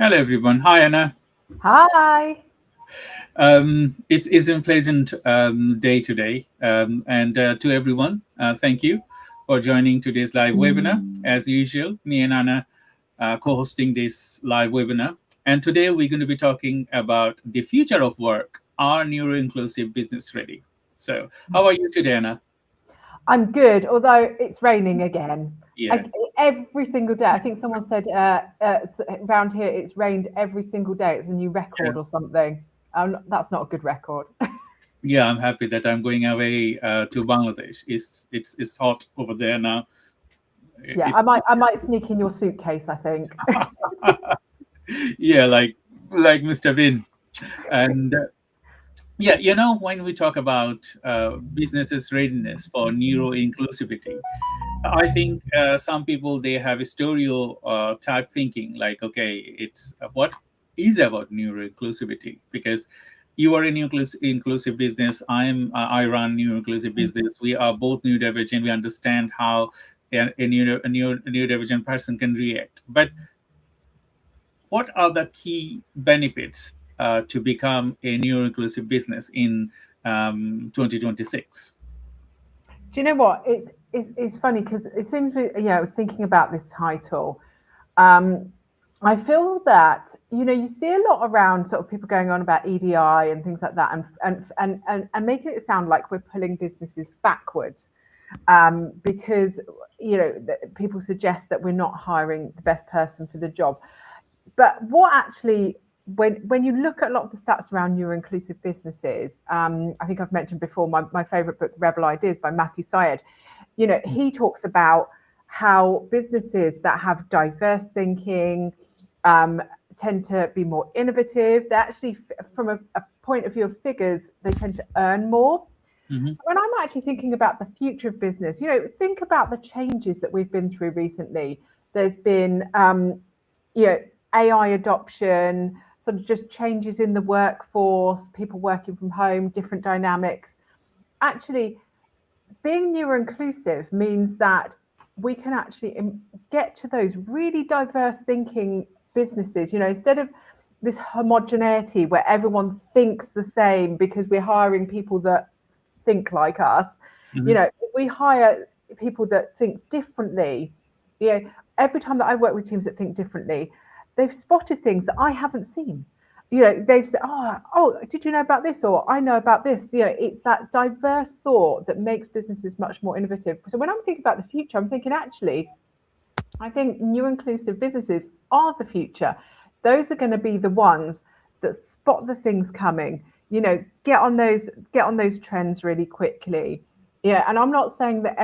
Hello, everyone. Hi, Anna. Hi. It's a pleasant day today. And to everyone, thank you for joining today's live webinar. As usual, me and Anna co-hosting this live webinar. And today we're going to be talking about the future of work, are neuro-inclusive business ready? So how are you today, Anna? I'm good, although it's raining again. Yeah. Every single day. I think someone said around here it's rained every single day. It's a new Yeah. record or something. That's not a good record. Yeah, I'm happy that I'm going away to Bangladesh. It's hot over there now. Yeah, It's I might sneak in your suitcase, I think. yeah, like Mr. Vin. And yeah, when we talk about businesses readiness for neuro inclusivity, I think some people they have a stereo type thinking, like, okay, it's what is about neuro inclusivity, because you are in inclusive business. I run neuro inclusive business. We are both neurodivergent. We understand how a neurodivergent person can react, but what are the key benefits to become a neuro-inclusive business in 2026? Do you know what? It's funny because as soon as I was thinking about this title. Um, I feel that you see a lot around sort of people going on about EDI and things like that, and making it sound like we're pulling businesses backwards, because people suggest that we're not hiring the best person for the job. But what actually, when you look at a lot of the stats around neuro-inclusive businesses, I think I've mentioned before my favorite book, Rebel Ideas by Matthew Syed. He talks about how businesses that have diverse thinking tend to be more innovative. They actually, from a point of view of figures, they tend to earn more. Mm-hmm. So when I'm actually thinking about the future of business, think about the changes that we've been through recently. There's been, AI adoption, sort of just changes in the workforce, people working from home, different dynamics. Actually, being neuro-inclusive means that we can actually get to those really diverse thinking businesses, instead of this homogeneity where everyone thinks the same because we're hiring people that think like us. Mm-hmm. If we hire people that think differently, every time that I work with teams that think differently, they've spotted things that I haven't seen. They've said, oh, did you know about this? Or I know about this. It's that diverse thought that makes businesses much more innovative. So when I'm thinking about the future, I'm thinking actually, I think new inclusive businesses are the future. Those are going to be the ones that spot the things coming, get on those trends really quickly. Yeah, and I'm not saying that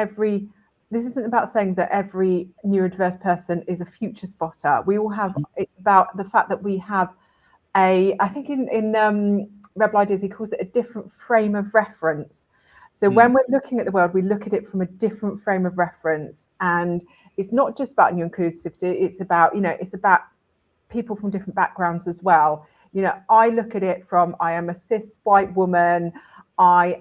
this isn't about saying that every neurodiverse person is a future spotter. We all have, it's about the fact that we have I think in Rebel Ideas, he calls it a different frame of reference. So when we're looking at the world, we look at it from a different frame of reference, and it's not just about new inclusivity. It's about people from different backgrounds as well. I look at it from, I am a cis white woman. I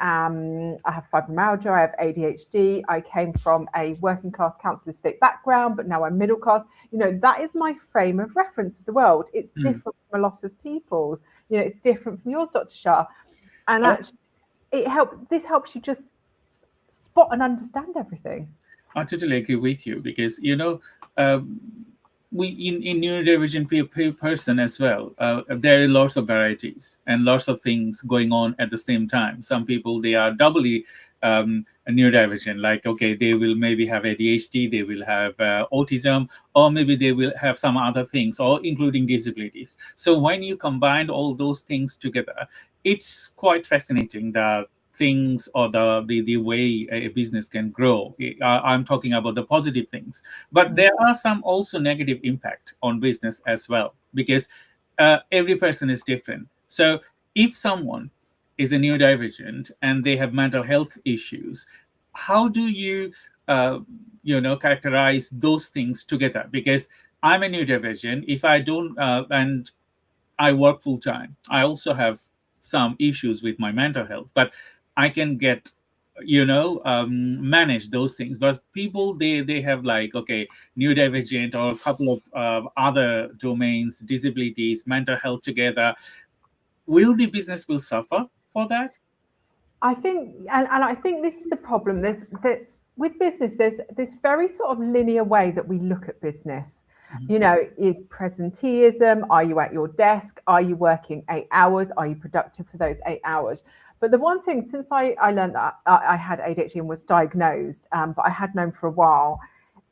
have fibromyalgia. I have ADHD. I came from a working class council estate background, but now I'm middle class. That is my frame of reference of the world. It's different from a lot of people's. It's different from yours, Dr. Shah. And actually, this helps you just spot and understand everything. I totally agree with you, because we in neurodivergent person as well. There are lots of varieties and lots of things going on at the same time. Some people they are doubly neurodivergent, like, okay, they will maybe have ADHD, they will have autism, or maybe they will have some other things, or including disabilities. So when you combine all those things together, it's quite fascinating that things, or the way a business can grow. I'm talking about the positive things, but there are some also negative impact on business as well, because every person is different. So if someone is a neurodivergent and they have mental health issues, how do you characterize those things together? Because I'm a neurodivergent. If I don't and I work full time, I also have some issues with my mental health, but I can get manage those things. But people, they have like, okay, neurodivergent or a couple of other domains, disabilities, mental health together. Will the business will suffer for that? I think, and I think this is the problem. With business, there's this very sort of linear way that we look at business. Is presenteeism? Are you at your desk? Are you working 8 hours? Are you productive for those 8 hours? But the one thing, since I learned that I had ADHD and was diagnosed, but I had known for a while,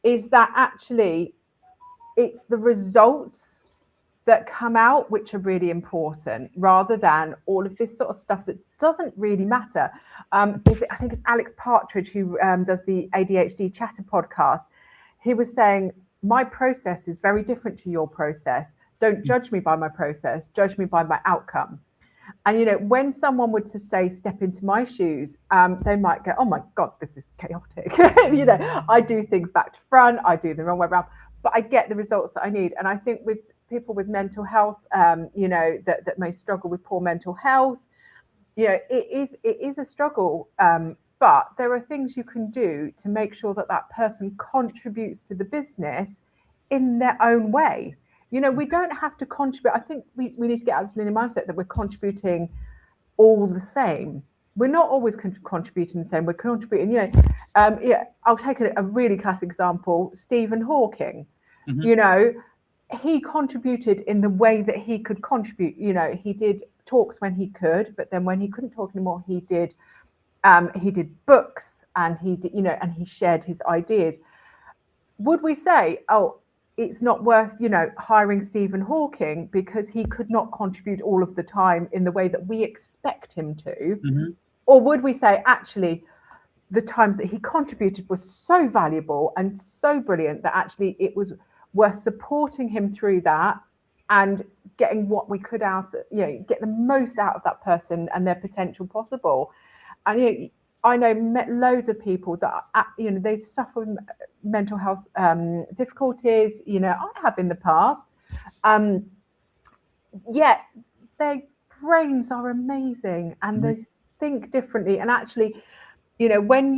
is that actually it's the results that come out which are really important, rather than all of this sort of stuff that doesn't really matter. I think it's Alex Partridge who does the ADHD Chatter podcast. He was saying, my process is very different to your process. Don't judge me by my process, judge me by my outcome. And when someone would to say, step into my shoes, they might go, oh my God, this is chaotic. I do things back to front, I do the wrong way around, but I get the results that I need. And I think with people with mental health, that may struggle with poor mental health, it is a struggle. But there are things you can do to make sure that that person contributes to the business in their own way. We don't have to contribute. I think we need to get out of this linear mindset that we're contributing all the same. We're not always contributing the same. We're contributing, I'll take a really classic example, Stephen Hawking. He contributed in the way that he could contribute. He did talks when he could, but then when he couldn't talk anymore, he did books, and he did, and he shared his ideas. Would we say, oh, it's not worth, hiring Stephen Hawking because he could not contribute all of the time in the way that we expect him to? Or would we say, actually, the times that he contributed was so valuable and so brilliant that actually it was worth supporting him through that and getting what we could get the most out of that person and their potential possible? And I know loads of people that they suffer with mental health difficulties. I have in the past. Yet their brains are amazing, and they think differently. And actually, when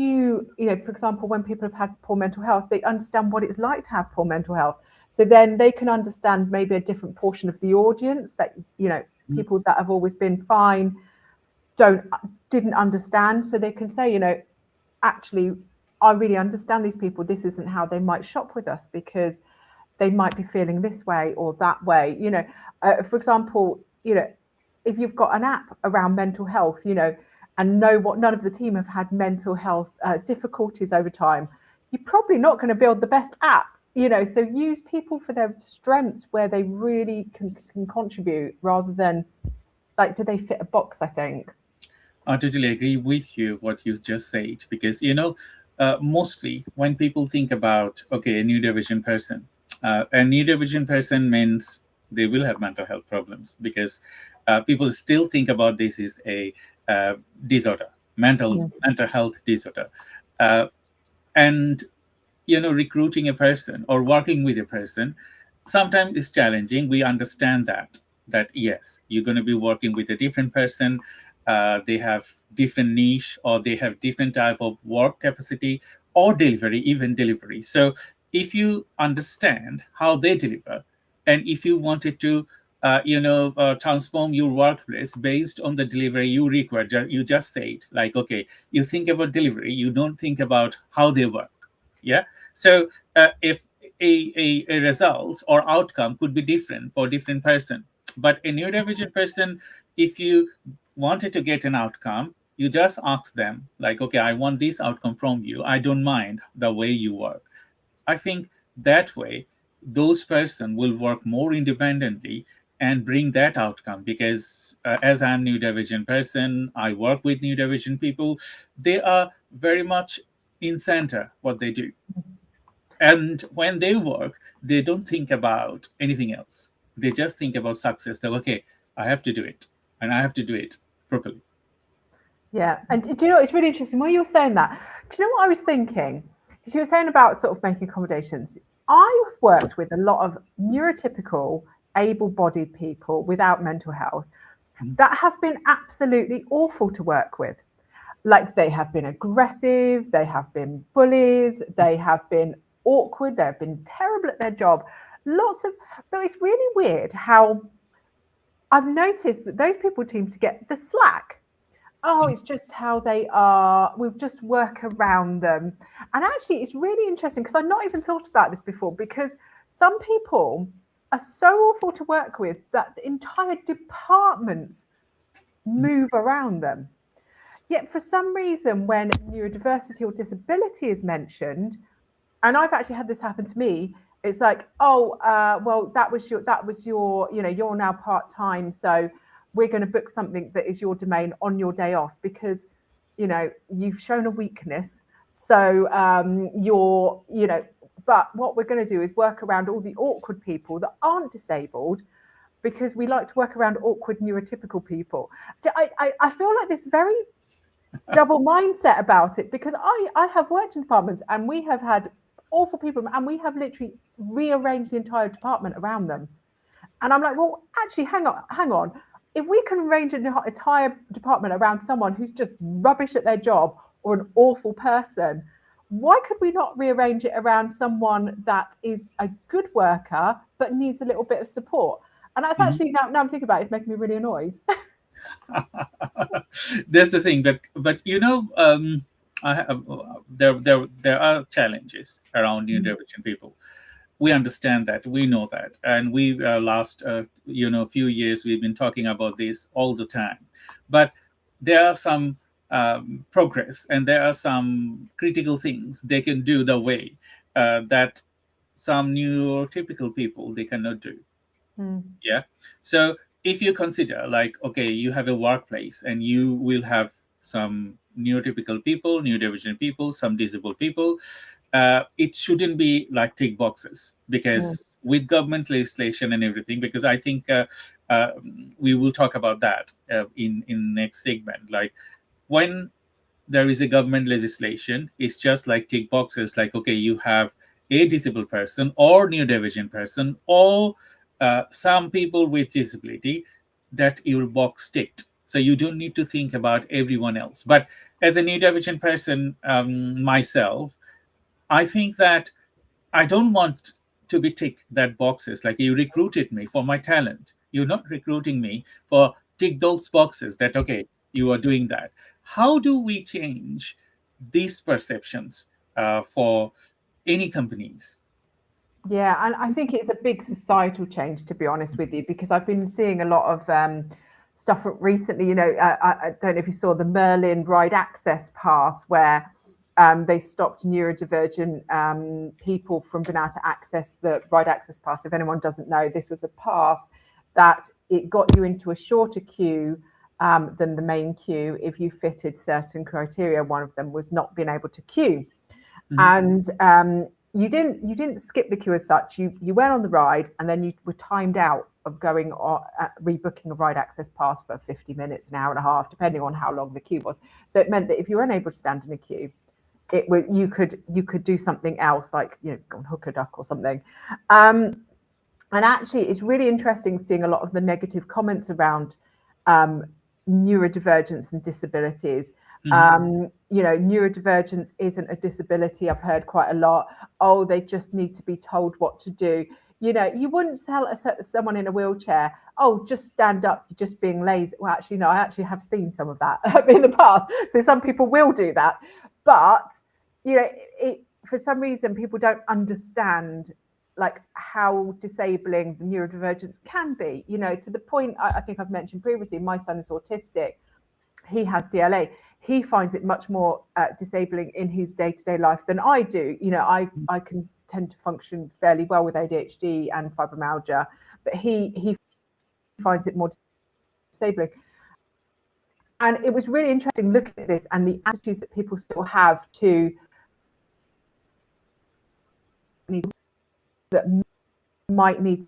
for example, when people have had poor mental health, they understand what it's like to have poor mental health. So then they can understand maybe a different portion of the audience that, people that have always been fine didn't understand. So they can say, actually, I really understand these people. This isn't how they might shop with us because they might be feeling this way or that way. For example, if you've got an app around mental health, and none of the team have had mental health difficulties over time, you're probably not going to build the best app. So use people for their strengths where they really can contribute, rather than like, do they fit a box, I think. I totally agree with you what you just said, because mostly when people think about, okay, a neurodivergent person, a neurodivergent person means they will have mental health problems, because people still think about this is a disorder, mental health disorder, and recruiting a person or working with a person sometimes is challenging. We understand that yes, you're going to be working with a different person. They have different niche, or they have different type of work capacity or delivery. So if you understand how they deliver, and if you wanted to transform your workplace based on the delivery you require, you just said, like, okay, you think about delivery, you don't think about how they work. So if a result or outcome could be different for different person, but a neurodivergent person, if you wanted to get an outcome, you just ask them, like, okay, I want this outcome from you, I don't mind the way you work. I think that way those person will work more independently and bring that outcome, because as I'm neurodivergent person, I work with neurodivergent people, they are very much in center what they do. And when they work, they don't think about anything else. They just think about success. They're okay, I have to do it, and I have to do it properly. Yeah. And do you know, it's really interesting when you were saying that. Do you know what I was thinking? Because you were saying about sort of making accommodations. I've worked with a lot of neurotypical, able-bodied people without mental health that have been absolutely awful to work with. like they have been aggressive, they have been bullies, they have been awkward, they have been terrible at their job. But it's really weird how I've noticed that those people seem to get the slack. Oh, it's just how they are. We'll just work around them. And actually, it's really interesting because I've not even thought about this before, because some people are so awful to work with that the entire departments move around them. Yet for some reason, when neurodiversity or disability is mentioned, and I've actually had this happen to me, it's like, oh, well, that was your, you're now part-time, so we're going to book something that is your domain on your day off because, you've shown a weakness. So but what we're going to do is work around all the awkward people that aren't disabled, because we like to work around awkward neurotypical people. I feel like this very double mindset about it, because I have worked in departments and we have had awful people and we have literally rearranged the entire department around them. And I'm like, well, actually, hang on. If we can arrange an entire department around someone who's just rubbish at their job or an awful person, why could we not rearrange it around someone that is a good worker but needs a little bit of support? And that's actually, now I'm thinking about it, it's making me really annoyed. That's the thing. But I have, there are challenges around neurodivergent people. We understand that, we know that, and we last few years we've been talking about this all the time. But there are some progress, and there are some critical things they can do the way that some neurotypical people they cannot do. Yeah. So if you consider, like, okay, you have a workplace and you will have some neurotypical people, neurodivergent people, some disabled people, it shouldn't be like tick boxes, because with government legislation and everything, because I think we will talk about that in next segment. Like, when there is a government legislation, it's just like tick boxes, like, okay, you have a disabled person or neurodivergent person or some people with disability, that your box ticked. So you don't need to think about everyone else. But as a neurodivergent person myself, I think that I don't want to be ticked that boxes. Like, you recruited me for my talent. You're not recruiting me for tick those boxes that, okay, you are doing that. How do we change these perceptions for any companies? Yeah, and I think it's a big societal change, to be honest with you, because I've been seeing a lot of stuff recently. I don't know if you saw the Merlin Ride Access Pass, where they stopped neurodivergent people from being able to access the Ride Access Pass. If anyone doesn't know, this was a pass that it got you into a shorter queue than the main queue if you fitted certain criteria. One of them was not being able to queue. And you didn't skip the queue as such. You went on the ride, and then you were timed out of going on rebooking a ride access pass for 50 minutes, an hour and a half, depending on how long the queue was. So it meant that if you were unable to stand in a queue, you could do something else, like go and hook a duck or something. And actually, it's really interesting seeing a lot of the negative comments around neurodivergence and disabilities. Neurodivergence isn't a disability. I've heard quite a lot. Oh, they just need to be told what to do. You wouldn't tell someone in a wheelchair, oh, just stand up, you're just being lazy. Well, actually, no, I actually have seen some of that in the past. So some people will do that. But, for some reason, people don't understand like how disabling the neurodivergence can be, to the point I think I've mentioned previously. My son is autistic. He has DLA. He finds it much more disabling in his day-to-day life than I do. I can tend to function fairly well with ADHD and fibromyalgia, but he finds it more disabling. And it was really interesting looking at this and the attitudes that people still have to that might need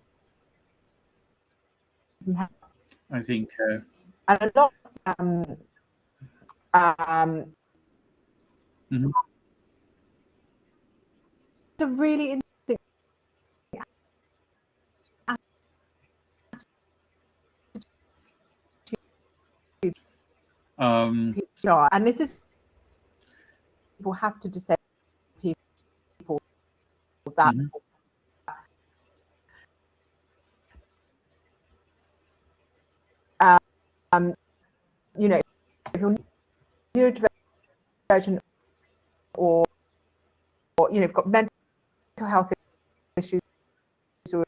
some help. I think and a lot the really interesting and this is have to disable people that you know, if you're neurodivergent or you know, you've got mental health issues or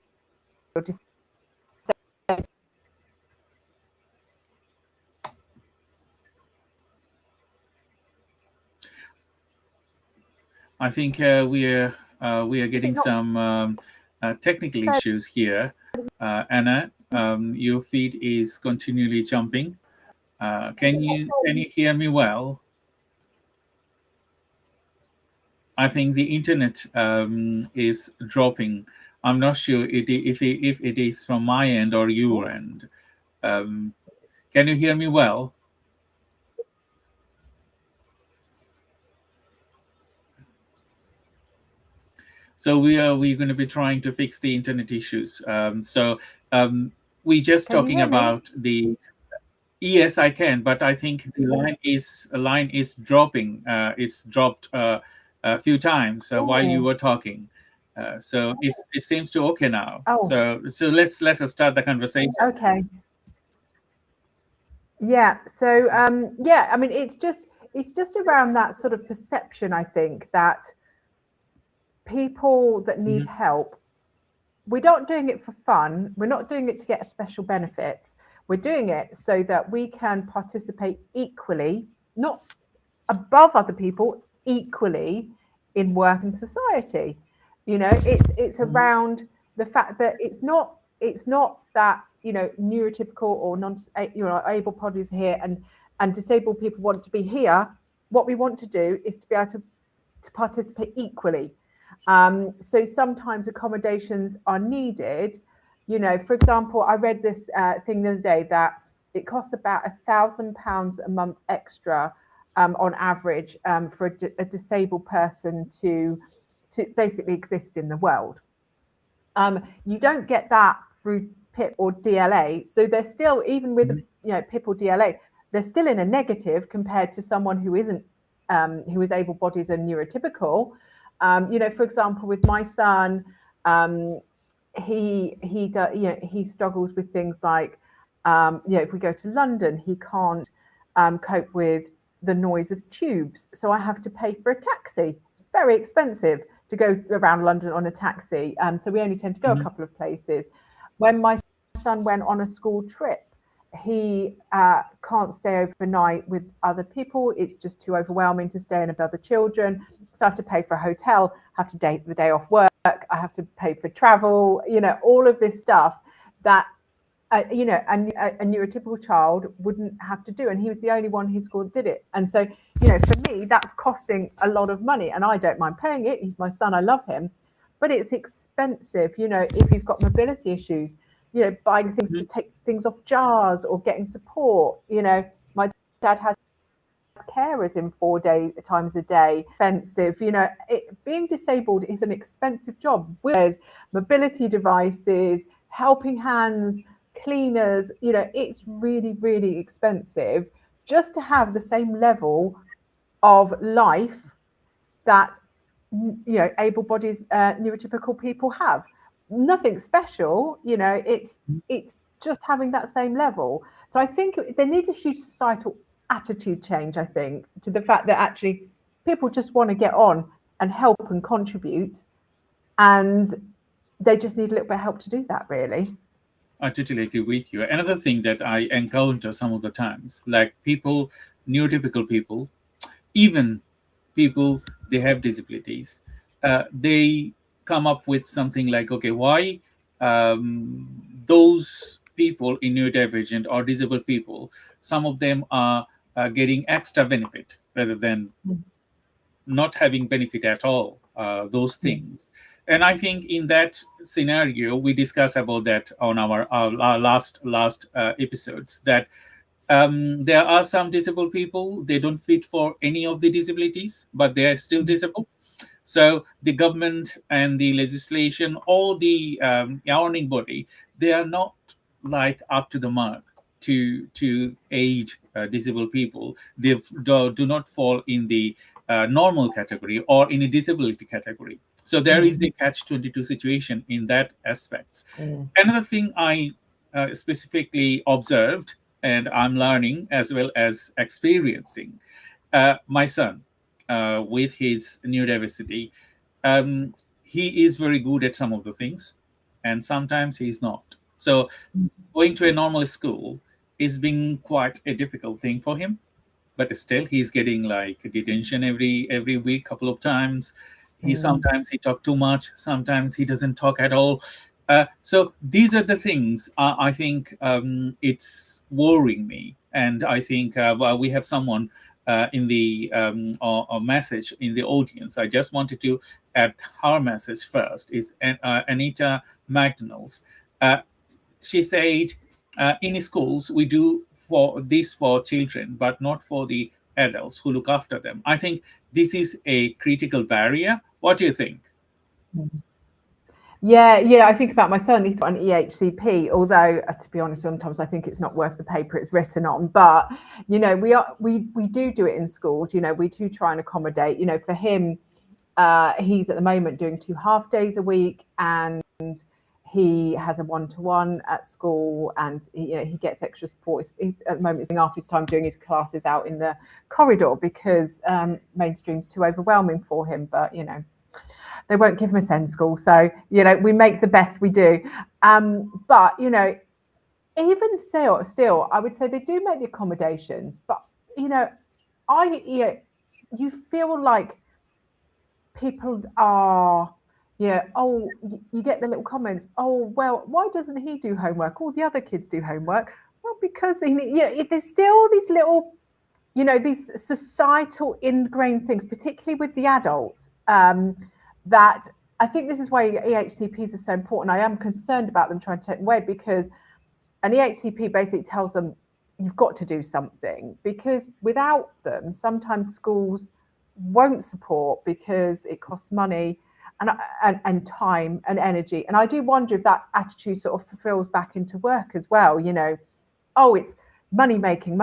I think we are getting some technical issues here. Anna, your feed is continually jumping. Can you hear me well? I think the internet is dropping. I'm not sure if it is from my end or your end. Can you hear me well? So we're going to be trying to fix the internet issues. We just talking about the. Yes, I can, but I think the line is dropping. It's dropped a few times while you were talking. So it seems to okay now. So let's start the conversation. Okay. Yeah. So yeah, I mean, it's just around that sort of perception, I think, that people that need help, we're not doing it for fun. We're not doing it to get special benefits. We're doing it so that we can participate equally, not above other people, equally in work and society. You know, it's around the fact that it's not that, you know, neurotypical or able bodies here and disabled people want to be here. What we want to do is to be able to participate equally. So sometimes accommodations are needed. You know, for example, I read this thing the other day that it costs about £1,000 a month extra on average for a disabled person to basically exist in the world. You don't get that through PIP or DLA. So they're still, even with you know, PIP or DLA, they're still in a negative compared to someone who isn't, who is able-bodied and neurotypical. You know, for example, with my son, he struggles with things like, you know, if we go to London, he can't cope with the noise of tubes, so I have to pay for a taxi. It's very expensive to go around London on a taxi, so we only tend to go a couple of places. When my son went on a school trip, he can't stay overnight with other people. It's just too overwhelming to stay in with other children. So I have to pay for a hotel, have to take the day off work, I have to pay for travel, you know, all of this stuff that, you know, a neurotypical child wouldn't have to do. And he was the only one in his school that did it. And so, you know, for me, that's costing a lot of money and I don't mind paying it. He's my son, I love him. But it's expensive, you know, if you've got mobility issues, you know, buying things to take things off jars or getting support. You know, my dad has carers in 4 times a day. Expensive, you know, being disabled is an expensive job. There's mobility devices, helping hands, cleaners, you know, it's really, really expensive just to have the same level of life that, you know, able-bodied neurotypical people have. Nothing special, you know, it's just having that same level. So I think there needs a huge societal attitude change, I think, to the fact that actually people just want to get on and help and contribute, and they just need a little bit of help to do that, really. I totally agree with you. Another thing that I encounter some of the times, like people, neurotypical people, even people, they have disabilities, they come up with something like, okay, why those people in neurodivergent or disabled people, some of them are getting extra benefit rather than not having benefit at all, those things. And I think in that scenario, we discussed about that on our last episodes, that there are some disabled people, they don't fit for any of the disabilities, but they are still disabled. So the government and the legislation or the governing body, they are not like up to the mark to aid disabled people. They do not fall in the normal category or in a disability category. So there is a catch-22 situation in that aspects. Another thing I specifically observed, and I'm learning as well as experiencing, my son with his neurodiversity, he is very good at some of the things, and sometimes he's not. So going to a normal school is being quite a difficult thing for him, but still he's getting like detention every week, couple of times. He sometimes he talk too much, sometimes he doesn't talk at all. So these are the things I think it's worrying me, and I think well, we have someone in the or message in the audience. I just wanted to add her message first. Is Anita McDonald's. She said, in schools we do for this for children, but not for the adults who look after them. I think this is a critical barrier. What do you think? Yeah, I think about my son. He's got an EHCP, although to be honest, sometimes I think it's not worth the paper it's written on. But we do it in schools. We do try and accommodate. For him, he's at the moment doing 2 half days a week, and he has a 1-to-1 at school, and he gets extra support. At the moment, he's half his time doing his classes out in the corridor because mainstream's too overwhelming for him. But they won't give him a SEND school, so we make the best we do. But even still, I would say they do make the accommodations. But you feel like people are. You get the little comments. Oh, well, why doesn't he do homework? All the other kids do homework. Well, because there's still these little, these societal ingrained things, particularly with the adults, that I think this is why EHCPs are so important. I am concerned about them trying to take away, because an EHCP basically tells them you've got to do something, because without them, sometimes schools won't support because it costs money and time and energy. And I do wonder if that attitude sort of fulfills back into work as well. Oh, it's money making.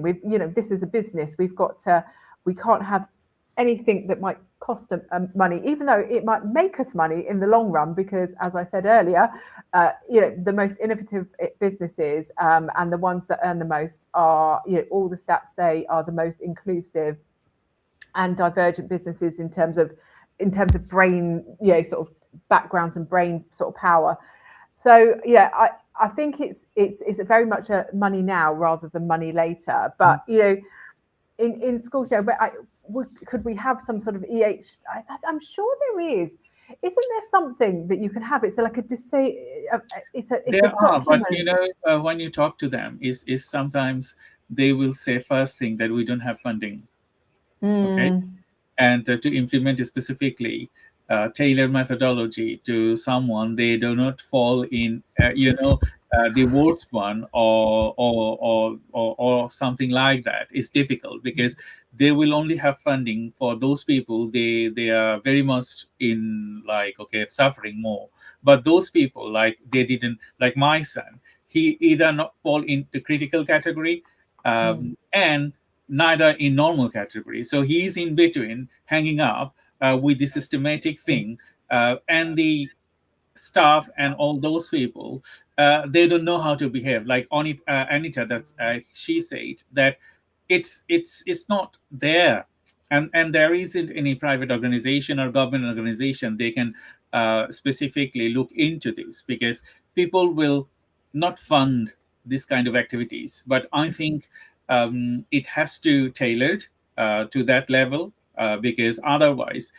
We've, this is a business. We can't have anything that might cost them money, even though it might make us money in the long run, because as I said earlier, the most innovative businesses and the ones that earn the most are, all the stats say, are the most inclusive and divergent businesses in terms of brain, sort of backgrounds and brain sort of power. So I think it's very much a money now rather than money later. But in schools, could we have some sort of I'm sure there is. Isn't there something that you can have? It's like but when you talk to them, is sometimes they will say first thing that we don't have funding. Okay. And to implement it specifically, tailored methodology to someone, they do not fall in, the worst one or something like that. It's difficult because they will only have funding for those people they are very much in suffering more. But those people, like they didn't, like my son, he either not fall into critical category and neither in normal category. So he's in between, hanging up with the systematic thing, and the staff and all those people, they don't know how to behave. Like Anita, that's she said that it's not there, and there isn't any private organization or government organization they can specifically look into this, because people will not fund this kind of activities. But I think it has to tailored to that level, because otherwise,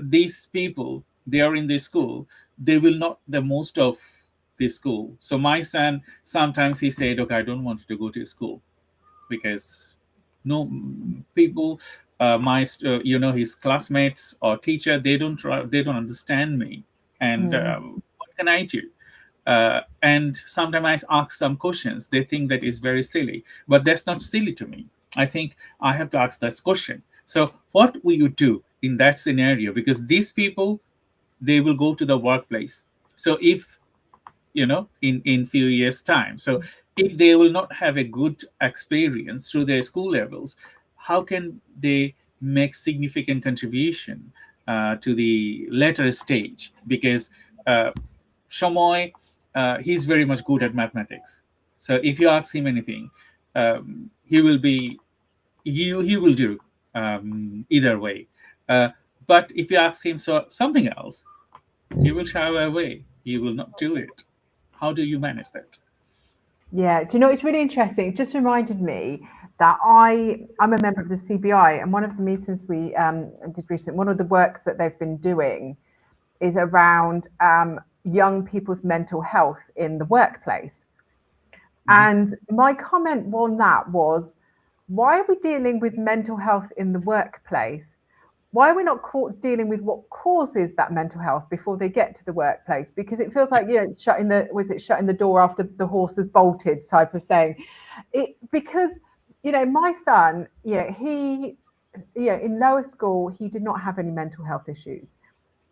these people, they are in the school, they will not the most of the school. So my son, sometimes he said, okay, I don't want to go to school because no people, his classmates or teacher, they don't understand me, and what can I do? And sometimes I ask some questions. They think that is very silly, but that's not silly to me. I think I have to ask that question. So what will you do in that scenario? Because these people, they will go to the workplace. So if, in few years' time, so if they will not have a good experience through their school levels, how can they make significant contribution to the later stage, because Shomoy, he's very much good at mathematics. So if you ask him anything, he will do either way. But if you ask him something else, he will shy away. He will not do it. How do you manage that? Yeah, do you know, it's really interesting. It just reminded me that I'm a member of the CBI, and one of the meetings we did recently, one of the works that they've been doing is around young people's mental health in the workplace. And my comment on that was, why are we dealing with mental health in the workplace? Why are we not dealing with what causes that mental health before they get to the workplace? Because it feels like, shutting the door after the horse has bolted type of saying. Because my son, he in lower school, he did not have any mental health issues,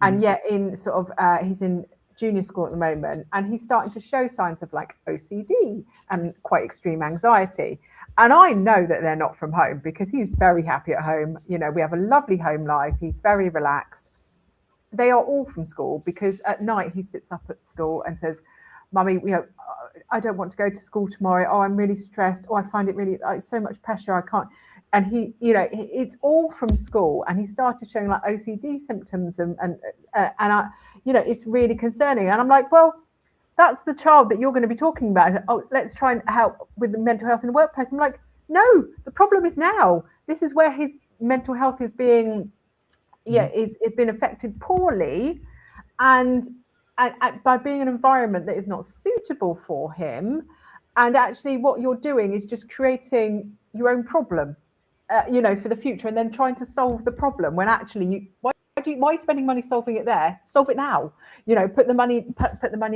and yet in sort of he's in junior school at the moment, and he's starting to show signs of like OCD and quite extreme anxiety. And I know that they're not from home, because he's very happy at home. We have a lovely home life. He's very relaxed. They are all from school, because at night he sits up at school and says, "Mummy, I don't want to go to school tomorrow. Oh, I'm really stressed. Oh, I find it really, it's so much pressure. I can't." And he, it's all from school. And he started showing like OCD symptoms, and I, it's really concerning. And I'm like, well, that's the child that you're going to be talking about. Oh, let's try and help with the mental health in the workplace. I'm like, no, the problem is now. This is where his mental health is being, it's been affected poorly, and by being an environment that is not suitable for him. And actually, what you're doing is just creating your own problem, for the future, and then trying to solve the problem when actually why are you spending money solving it there? Solve it now. Put the money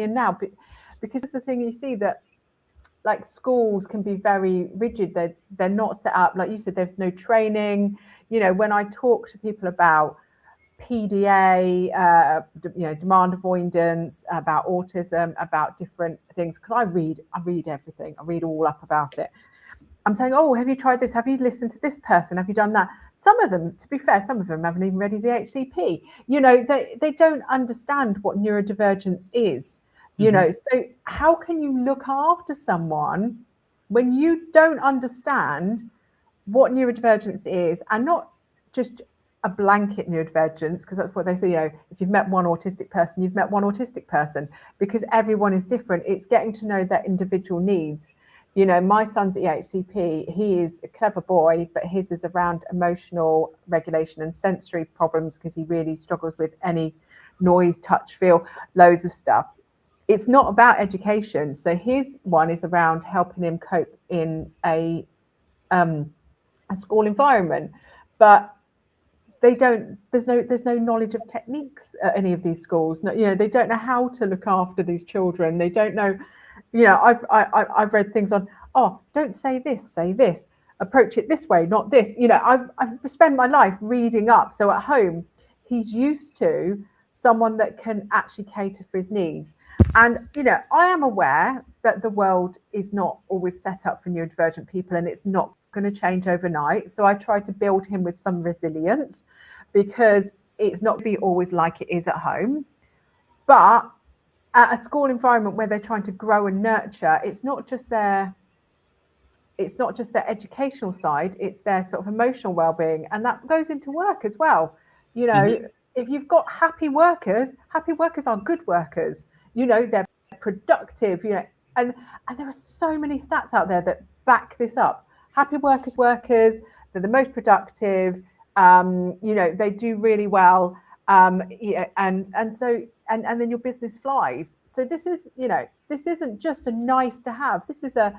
in now. Because it's the thing, you see that like schools can be very rigid. They're not set up, like you said, there's no training. When I talk to people about PDA, demand avoidance, about autism, about different things, because I read everything. I read all up about it. I'm saying, oh, have you tried this? Have you listened to this person? Have you done that? Some of them, to be fair, some of them haven't even read his HCP. They don't understand what neurodivergence is. So how can you look after someone when you don't understand what neurodivergence is, and not just a blanket neurodivergence, because that's what they say, if you've met one autistic person, you've met one autistic person, because everyone is different. It's getting to know their individual needs. My son's EHCP, he is a clever boy, but his is around emotional regulation and sensory problems, because he really struggles with any noise, touch, feel, loads of stuff. It's not about education. So his one is around helping him cope in a school environment, but there's no knowledge of techniques at any of these schools. They don't know how to look after these children. They don't know. I've read things on, oh, don't say this, say this, approach it this way, not this. I've spent my life reading up. So at home, he's used to someone that can actually cater for his needs. And, I am aware that the world is not always set up for neurodivergent people, and it's not going to change overnight. So I try to build him with some resilience, because it's not be always like it is at home. But at a school environment where they're trying to grow and nurture, it's not just their educational side, it's their sort of emotional well-being, and that goes into work as well. If you've got happy workers are good workers. They're productive. And there are so many stats out there that back this up. Happy workers, they're the most productive. They do really well. And then your business flies. So this isn't just a nice to have. This is an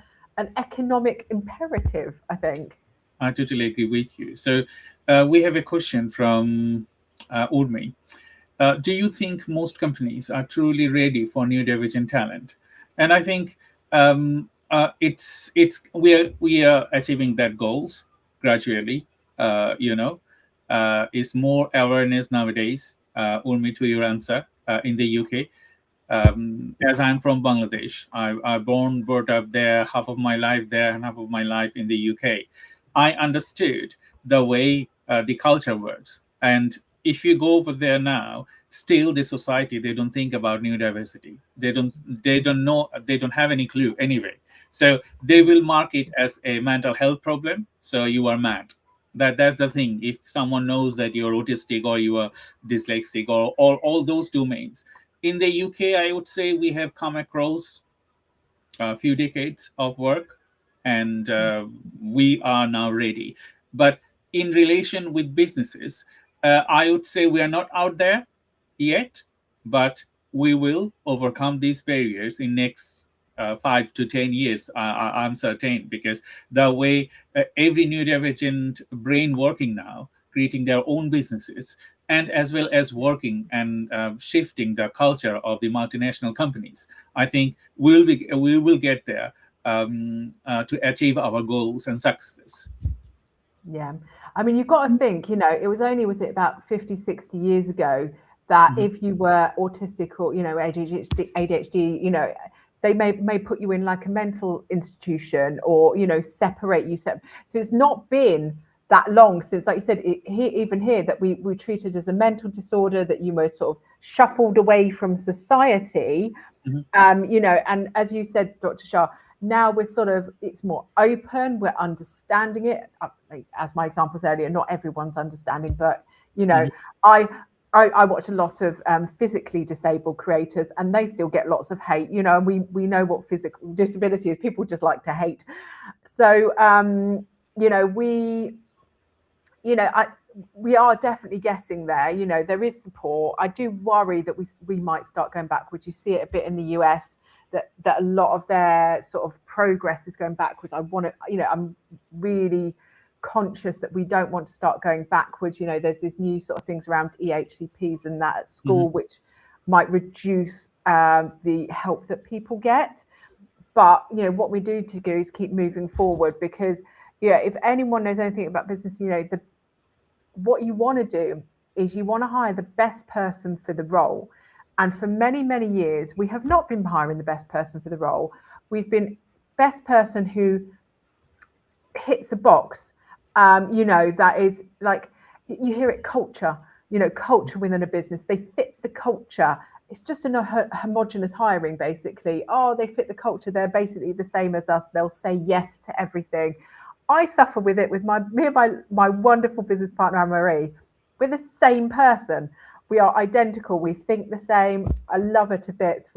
economic imperative, I think. I totally agree with you. So we have a question from Urmi. Do you think most companies are truly ready for neurodivergent talent? And I think we are achieving that goals gradually. Is more awareness nowadays. Urmi, to your answer, in the UK. As I'm from Bangladesh, I brought up there, half of my life there and half of my life in the UK. I understood the way the culture works. And if you go over there now, still the society, they don't think about neurodiversity. They don't know, they don't have any clue anyway. So they will mark it as a mental health problem. So you are mad. That's the thing. If someone knows that you're autistic or you are dyslexic or all those domains. In the UK, I would say we have come across a few decades of work, and we are now ready. But in relation with businesses, I would say we are not out there yet, but we will overcome these barriers in next 5 to 10 years. I'm certain, because the way every neurodivergent brain working now, creating their own businesses, and as well as working and shifting the culture of the multinational companies, I think we will get there to achieve our goals and success. Yeah. I mean, you've got to think, was it about 50, 60 years ago that if you were autistic or, ADHD, they may put you in like a mental institution or, separate you. So it's not been that long since, like you said, even here, that we treated as a mental disorder, that you were sort of shuffled away from society. And as you said, Dr. Shah, now it's more open, we're understanding it. As my examples earlier, not everyone's understanding, but I watch a lot of physically disabled creators, and they still get lots of hate, and we know what physical disability is. People just like to hate. So we are definitely getting there. There is support. I do worry that we might start going backwards. You see it a bit in the US, that a lot of their sort of progress is going backwards. I'm really conscious that we don't want to start going backwards. There's this new sort of things around EHCPs and that at school, which might reduce the help that people get. But what we do to do is keep moving forward, because if anyone knows anything about business, what you want to do is you want to hire the best person for the role. And for many, many years, we have not been hiring the best person for the role. We've been best person who hits a box, that is like, you hear it, culture, culture within a business. They fit the culture. It's just a homogenous hiring, basically. Oh, they fit the culture. They're basically the same as us. They'll say yes to everything. I suffer with it with me and my wonderful business partner, Anne-Marie. We're the same person. We are identical. We think the same. I love her to bits.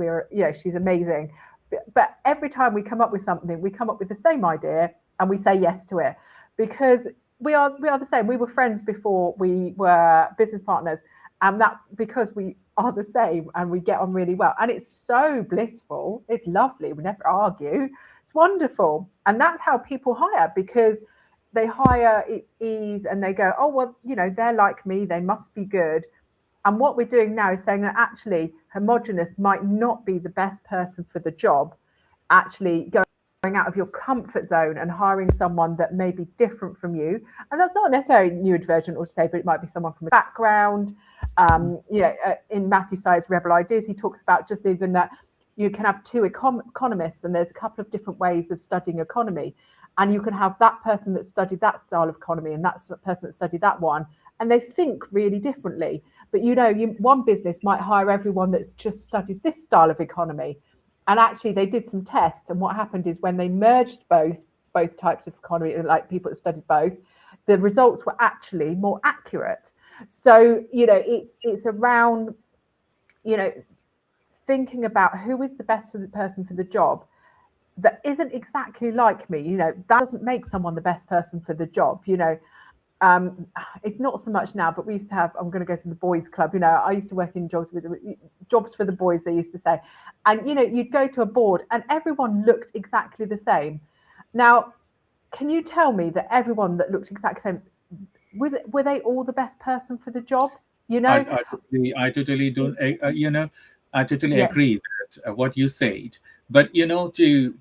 She's amazing. But every time we come up with something, we come up with the same idea and we say yes to it, because we are the same. We were friends before we were business partners, and that because we are the same and we get on really well. And it's so blissful. It's lovely. We never argue. It's wonderful. And that's how people hire, because they hire, it's ease, and they go, oh, well, they're like me. They must be good. And what we're doing now is saying that actually homogenous might not be the best person for the job. Actually going out of your comfort zone and hiring someone that may be different from you. And that's not necessarily neurodivergent or disabled, but it might be someone from a background. In Matthew Syed's Rebel Ideas, he talks about just even that you can have two economists, and there's a couple of different ways of studying economy. And you can have that person that studied that style of economy and that person that studied that one, and they think really differently. But one business might hire everyone that's just studied this style of economy. And actually they did some tests, and what happened is when they merged both types of economy, like people that studied both, the results were actually more accurate. So it's around thinking about who is the best person for the job that isn't exactly like me. That doesn't make someone the best person for the job. It's not so much now, but we used to have, I'm going to go to the boys club. I used to work in jobs for the boys, they used to say. And, you'd go to a board and everyone looked exactly the same. Now, can you tell me that everyone that looked exactly the same, were they all the best person for the job? I totally don't, I totally agree that what you said. But due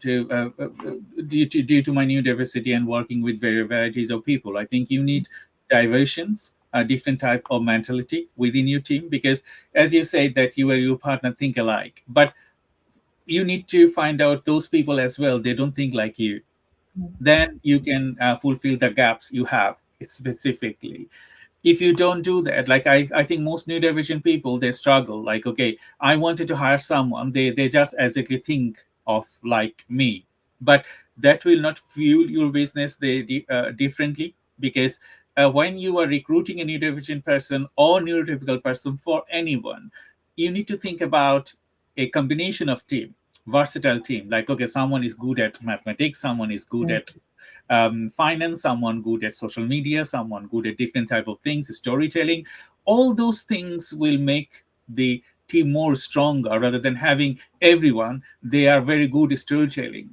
to my new diversity and working with varieties of people, I think you need diversions, a different type of mentality within your team, because as you said that you and your partner think alike, but you need to find out those people as well, they don't think like you. Then you can fulfill the gaps you have specifically. If you don't do that, like I think most neurodivergent people, they struggle. Like, okay, I wanted to hire someone, they just exactly think of like me, but that will not fuel your business differently, because when you are recruiting a neurodivergent person or neurotypical person for anyone, you need to think about a combination of team, versatile team. Like, okay, someone is good at mathematics, someone is good at finance, someone good at social media, someone good at different type of things, storytelling. All those things will make the team more stronger, rather than having everyone they are very good storytelling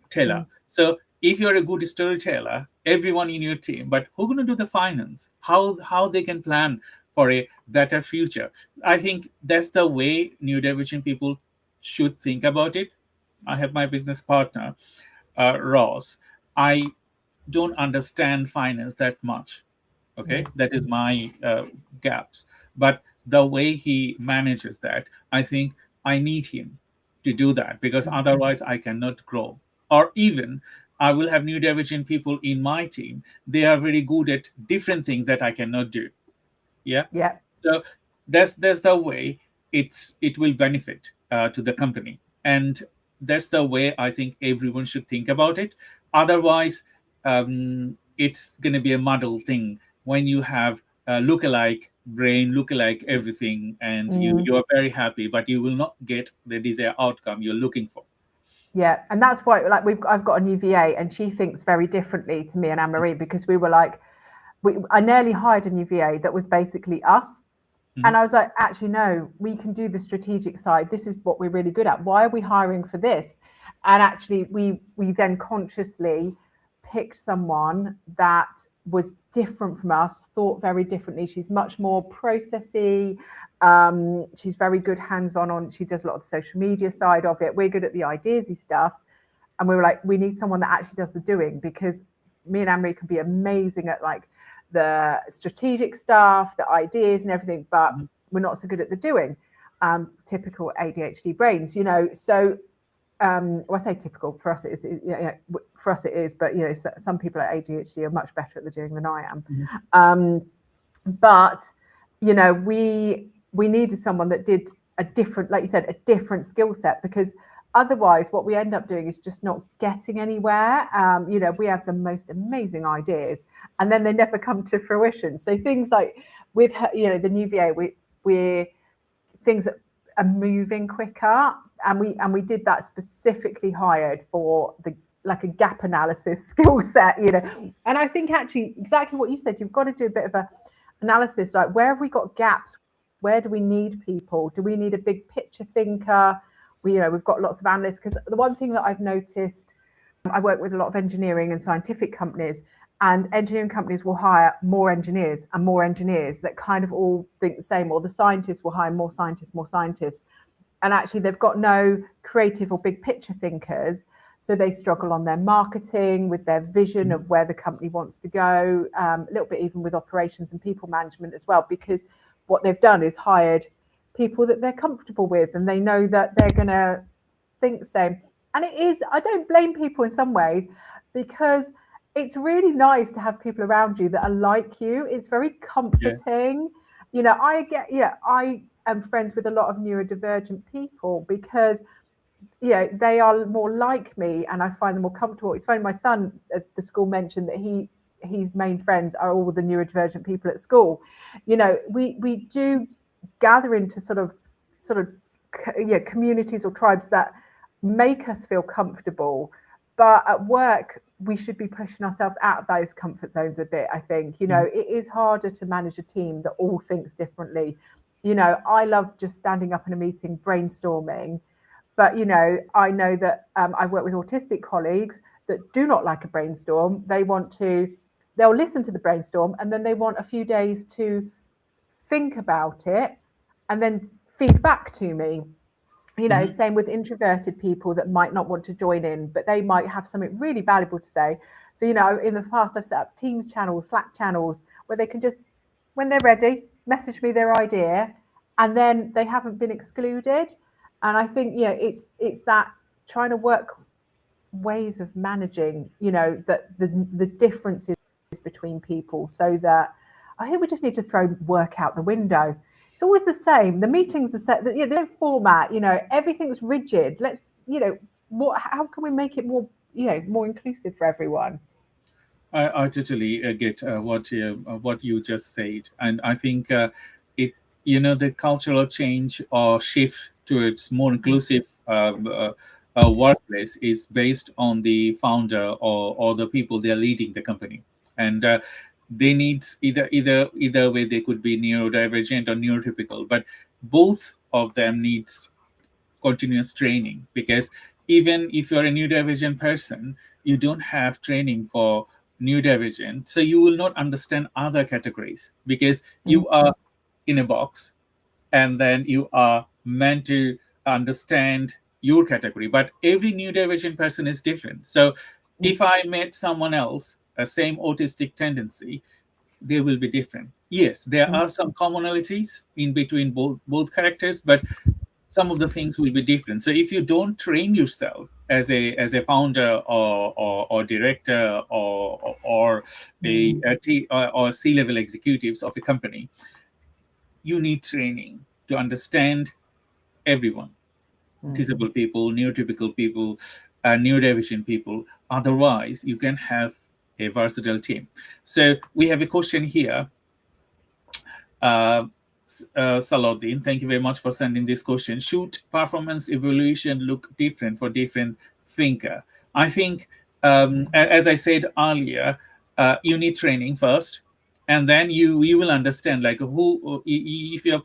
teller. So if you're a good storyteller, everyone in your team, but who's going to do the finance? How they can plan for a better future? I think that's the way neurodivergent people should think about it. I have my business partner, Ross. I don't understand finance that much. Okay, that is my gaps. But the way he manages that, I think I need him to do that, because otherwise I cannot grow. Or even I will have neurodivergent people in my team. They are very good at different things that I cannot do. Yeah. Yeah. So that's the way it will benefit to the company, and that's the way I think everyone should think about it. Otherwise, it's going to be a muddle thing when you have lookalike brain, lookalike everything, and you are very happy, but you will not get the desired outcome you're looking for. Yeah, and that's why, like, I've got a new VA, and she thinks very differently to me and Anne Marie, because we were like, I nearly hired a new VA that was basically us. And I was like, actually, no, we can do the strategic side. This is what we're really good at. Why are we hiring for this? And actually, we then consciously picked someone that was different from us, thought very differently. She's much more processy. She's very good hands-on. She does a lot of the social media side of it. We're good at the ideasy stuff. And we were like, we need someone that actually does the doing, because me and Anne-Marie can be amazing at like the strategic stuff, the ideas and everything, but we're not so good at the doing. Typical ADHD brains, you know. So well, I say typical, for us it is, for us it is, but you know, some people at ADHD are much better at the doing than I am. But you know, we needed someone that did a different, like you said, a different skill set, because otherwise what we end up doing is just not getting anywhere. You know, we have the most amazing ideas and then they never come to fruition. So things like with her, you know, the new VA, we're things that are moving quicker, and we did that specifically hired for the like a gap analysis skill set, you know. And I think actually exactly what you said, you've got to do a bit of a analysis, like where have we got gaps? Where do we need people? Do we need a big picture thinker? We've got lots of analysts, because the one thing that I've noticed, I work with a lot of engineering and scientific companies, and engineering companies will hire more engineers and more engineers that kind of all think the same, or the scientists will hire more scientists. And actually they've got no creative or big picture thinkers. So they struggle on their marketing, with their vision of where the company wants to go, a little bit even with operations and people management as well, because what they've done is hired people that they're comfortable with, and they know that they're going to think the same. And it is, I don't blame people in some ways, because it's really nice to have people around you that are like you. It's very comforting. Yeah. You know, I am friends with a lot of neurodivergent people because, you know, they are more like me and I find them more comfortable. It's funny, my son at the school mentioned that his main friends are all the neurodivergent people at school. You know, we do gather into sort of communities or tribes that make us feel comfortable, but at work we should be pushing ourselves out of those comfort zones a bit. I think, you know, it is harder to manage a team that all thinks differently. You know, I love just standing up in a meeting brainstorming, but you know, I know that I work with autistic colleagues that do not like a brainstorm. They'll listen to the brainstorm and then they want a few days to think about it and then feed back to me. You know, same with introverted people that might not want to join in, but they might have something really valuable to say. So, you know, in the past, I've set up Teams channels, Slack channels, where they can just, when they're ready, message me their idea, and then they haven't been excluded. And I think, you know, it's that trying to work ways of managing, you know, that the differences between people, so that I think we just need to throw work out the window. It's always the same. The meetings are set. There's no format. Everything's rigid. Let's, how can we make it more, more inclusive for everyone? I totally get what you just said, and I think it the cultural change or shift towards more inclusive workplace is based on the founder or the people they are leading the company, and they need either way. They could be neurodivergent or neurotypical, but both of them needs continuous training, because even if you're a neurodivergent person, you don't have training for neurodivergent, so you will not understand other categories, because you are in a box, and then you are meant to understand your category. But every neurodivergent person is different. So if I met someone else, a same autistic tendency, they will be different. Yes, there are some commonalities in between both characters, but some of the things will be different. So if you don't train yourself as a founder or director or or C-level executives of a company, you need training to understand everyone: disabled people, neurotypical people, neurodivergent people. Otherwise, you can have a versatile team. So we have a question here. Salaudin, thank you very much for sending this question. Should performance evaluation look different for different thinker? I think, as I said earlier, you need training first, and then you will understand, like, who, if you're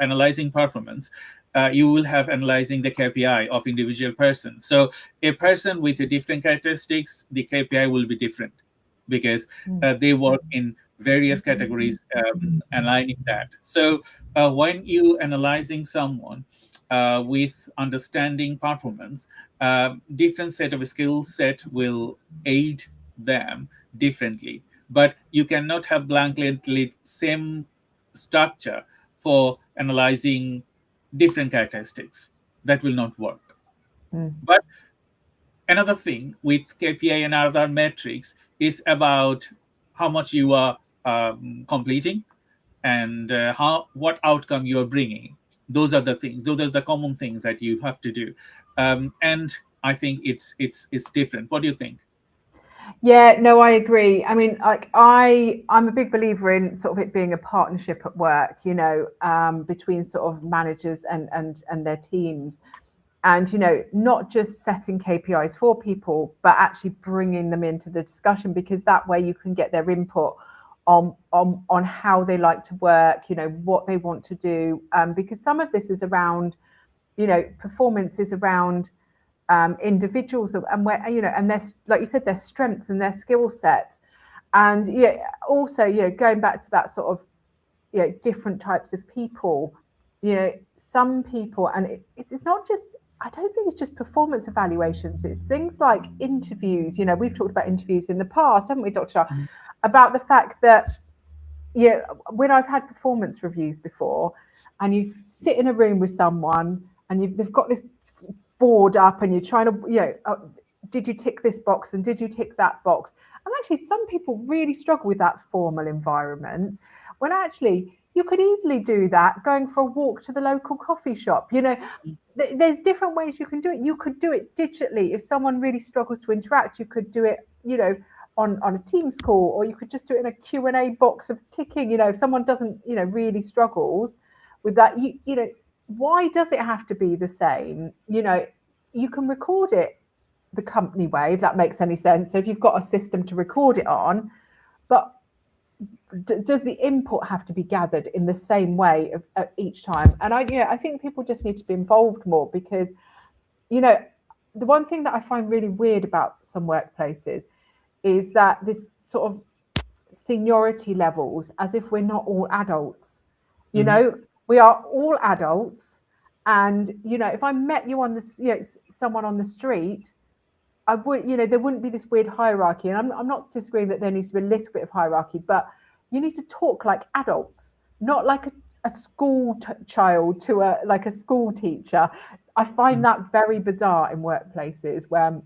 analyzing performance, you will have analyzing the KPI of individual person. So a person with a different characteristics, the KPI will be different, because they work in various categories, aligning that. So when you analyzing someone with understanding performance, different set of skill set will aid them differently. But you cannot have blanketly same structure for analyzing different characteristics. That will not work. But another thing with KPI and other metrics is about how much you are completing, and what outcome you are bringing. Those are the things. Those are the common things that you have to do, and I think it's different. What do you think? Yeah, no, I agree. I mean, like I'm a big believer in sort of it being a partnership at work, between sort of managers and their teams. And, not just setting KPIs for people, but actually bringing them into the discussion, because that way you can get their input on how they like to work, what they want to do. Because some of this is around, performance is around individuals, and where, and their, like you said, their strengths and their skill sets. And also, going back to that sort of, different types of people, some people, and it's not just, I don't think it's just performance evaluations. It's things like interviews. We've talked about interviews in the past, haven't we, Dr. Shah? About the fact that, when I've had performance reviews before, and you sit in a room with someone and they've got this board up, and you're trying to, did you tick this box and did you tick that box? And actually, some people really struggle with that formal environment, when actually you could easily do that going for a walk to the local coffee shop. There's different ways you can do it. You could do it digitally. If someone really struggles to interact, you could do it, on a Teams call, or you could just do it in a Q&A box of ticking. If someone doesn't, really struggles with that, why does it have to be the same? You can record it the company way, if that makes any sense. So if you've got a system to record it on, but does the input have to be gathered in the same way each time? And I think people just need to be involved more, because, the one thing that I find really weird about some workplaces is that this sort of seniority levels, as if we're not all adults. We are all adults. And, if I met you on this, someone on the street, I would, there wouldn't be this weird hierarchy. And I'm not disagreeing that there needs to be a little bit of hierarchy, but you need to talk like adults, not like a school child to a school teacher. I find that very bizarre in workplaces where,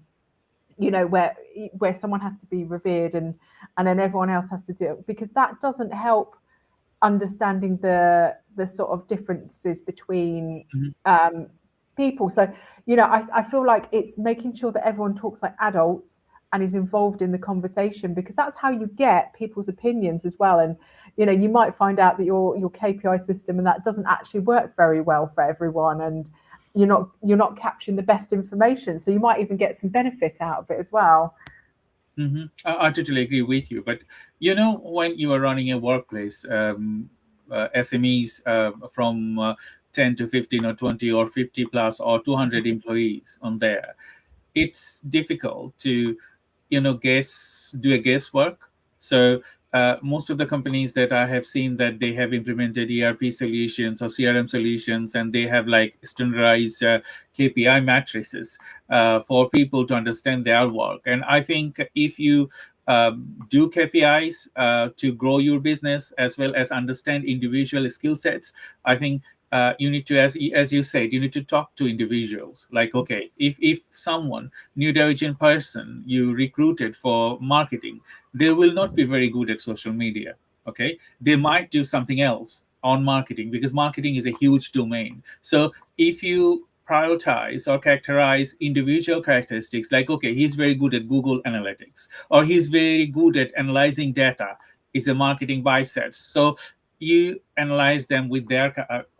where where someone has to be revered and then everyone else has to do it, because that doesn't help understanding the sort of differences between people. So, you know, I feel like it's making sure that everyone talks like adults and is involved in the conversation, because that's how you get people's opinions as well. And, you know, you might find out that your KPI system and that doesn't actually work very well for everyone, and you're not capturing the best information. So you might even get some benefit out of it as well. I totally agree with you. But, you know, when you are running a workplace, SMEs from 10 to 15 or 20 or 50 plus or 200 employees on there, it's difficult to, you know, do a guesswork. So most of the companies that I have seen that they have implemented ERP solutions or CRM solutions, and they have like standardized KPI matrices for people to understand their work. And I think if you do KPIs to grow your business as well as understand individual skill sets, I think you need to, as you said, you need to talk to individuals. Like, okay, if someone, neurodivergent person you recruited for marketing, they will not be very good at social media. Okay, they might do something else on marketing, because marketing is a huge domain. So if you prioritize or characterize individual characteristics, like, okay, he's very good at Google Analytics, or he's very good at analyzing data, is a marketing biceps. So you analyze them with their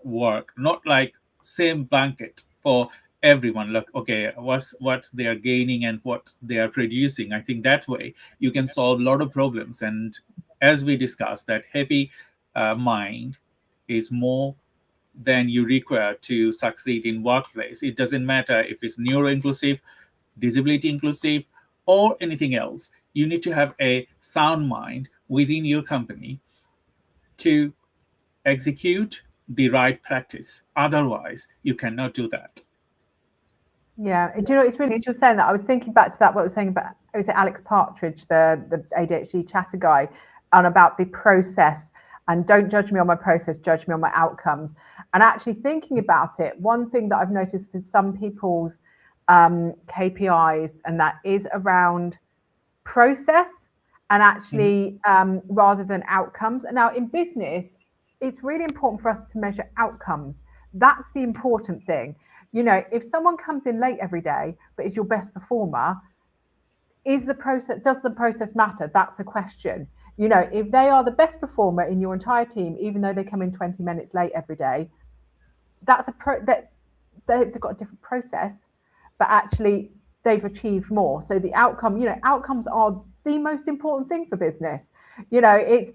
work, not like same blanket for everyone. Look, okay, what they are gaining and what they are producing. I think that way you can solve a lot of problems. And as we discussed, that heavy mind is more than you require to succeed in workplace. It doesn't matter if it's neuro-inclusive, disability inclusive, or anything else. You need to have a sound mind within your company to execute the right practice. Otherwise, you cannot do that. Yeah, do you know, it's really interesting you're saying that. I was thinking back to that, what I was saying about, was it Alex Partridge, the ADHD chatter guy, and about the process, and don't judge me on my process, judge me on my outcomes. And actually thinking about it, one thing that I've noticed for some people's KPIs, and that is around process and actually rather than outcomes. And now in business, it's really important for us to measure outcomes. That's the important thing. You know, if someone comes in late every day but is your best performer, does the process matter? That's the question. You know, if they are the best performer in your entire team, even though they come in 20 minutes late every day, that's they've got a different process, but actually they've achieved more. So the outcome, you know, outcomes are the most important thing for business. You know, it's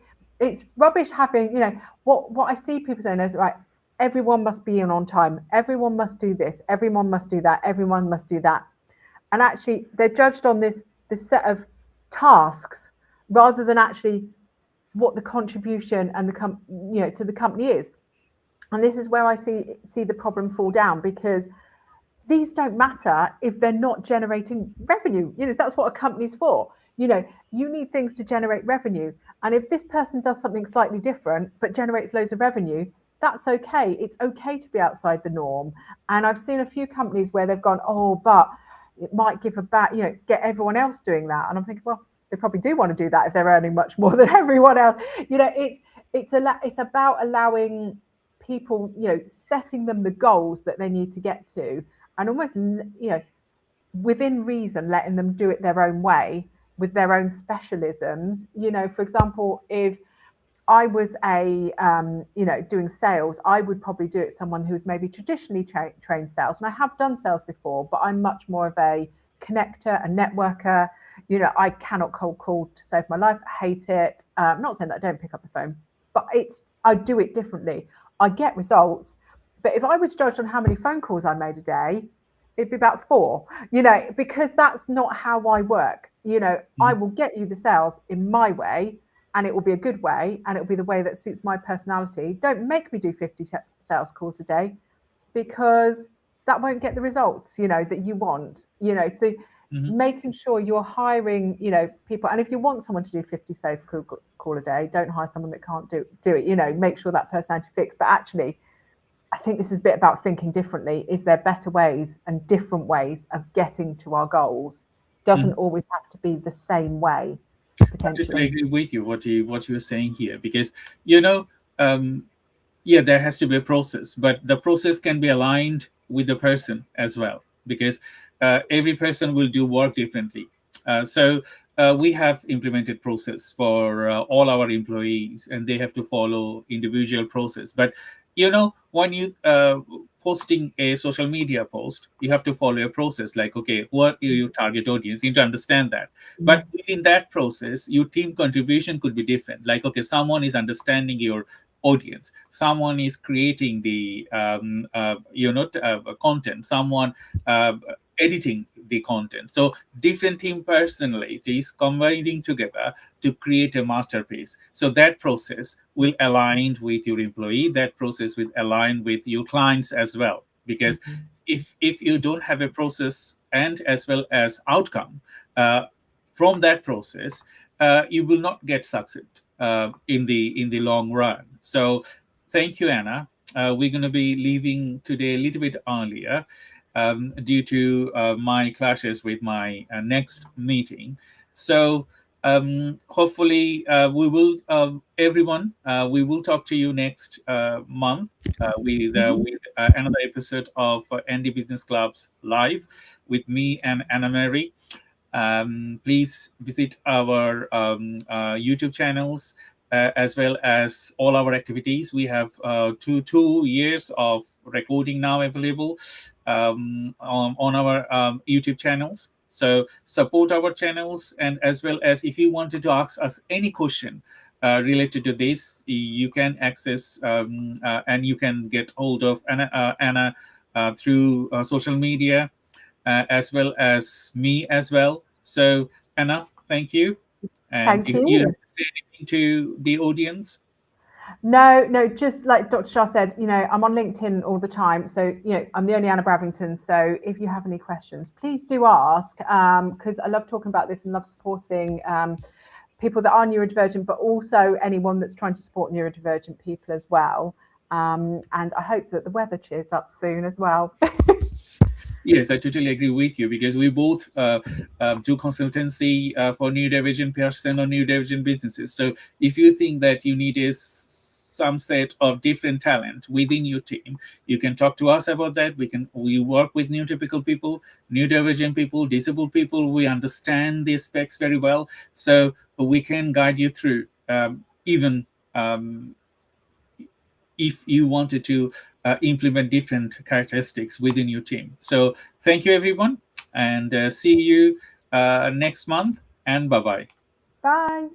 rubbish having, you know, what I see people saying is, right, everyone must be in on time, everyone must do this, everyone must do that, everyone must do that. And actually they're judged on this set of tasks rather than actually what the contribution and to the company is. And this is where I see the problem fall down, because these don't matter if they're not generating revenue. You know, that's what a company's for. You know, you need things to generate revenue. And if this person does something slightly different but generates loads of revenue, that's okay. It's okay to be outside the norm. And I've seen a few companies where they've gone, oh, but it might give a bad, you know, get everyone else doing that. And I'm thinking, well, they probably do want to do that if they're earning much more than everyone else. You know, it's about allowing people, you know, setting them the goals that they need to get to, and almost, you know, within reason, letting them do it their own way with their own specialisms. You know, for example, if I was doing sales, I would probably do it someone who's maybe traditionally trained sales. And I have done sales before, but I'm much more of a connector, a networker. You know, I cannot cold call to save my life. I hate it. I'm not saying that I don't pick up the phone, but I do it differently. I get results. But if I was judged on how many phone calls I made a day, it'd be about 4, you know, because that's not how I work. You know, I will get you the sales in my way, and it will be a good way, and it will be the way that suits my personality. Don't make me do 50 sales calls a day, because that won't get the results, you know, that you want, you know. So making sure you're hiring, you know, people. And if you want someone to do 50 sales call a day, don't hire someone that can't do it, you know, make sure that personality fits. But actually, I think this is a bit about thinking differently. Is there better ways and different ways of getting to our goals? doesn't always have to be the same way, I totally potentially. agree with you what you're saying here, because you know, yeah, there has to be a process, but the process can be aligned with the person as well, because every person will do work differently. So we have implemented process for all our employees, and they have to follow individual process. But you know, when you posting a social media post, you have to follow a process. Like, okay, what are your target audience? You need to understand that. But within that process, your team contribution could be different. Like, okay, someone is understanding your audience, someone is creating the content, someone editing the content. So different team personalities combining together to create a masterpiece. So that process will align with your employee, that process will align with your clients as well, because if you don't have a process and as well as outcome from that process, you will not get success in the long run. So thank you, Anna. We're going to be leaving today a little bit earlier due to my clashes with my next meeting. So hopefully everyone, we will talk to you next month with another episode of ND Business Club's Live with me and Anna Mary. Please visit our YouTube channels as well as all our activities. We have 2 years of recording now available on our YouTube channels. So support our channels, and as well as if you wanted to ask us any question related to this, you can access and you can get hold of Anna through social media, as well as me as well. So Anna, thank you. And Thank you you. have to say anything to the audience? No, just like Dr. Shah said, I'm on LinkedIn all the time. So, I'm the only Anna Bravington. So if you have any questions, please do ask, because I love talking about this and love supporting people that are neurodivergent, but also anyone that's trying to support neurodivergent people as well. And I hope that the weather cheers up soon as well. Yes, I totally agree with you, because we both do consultancy for neurodivergent person or neurodivergent businesses. So if you think that you need some set of different talent within your team, you can talk to us about that. We work with neurotypical people, neurodivergent people, disabled people. We understand the specs very well, so we can guide you through even if you wanted to implement different characteristics within your team. So thank you, everyone, and see you next month, and bye-bye. Bye.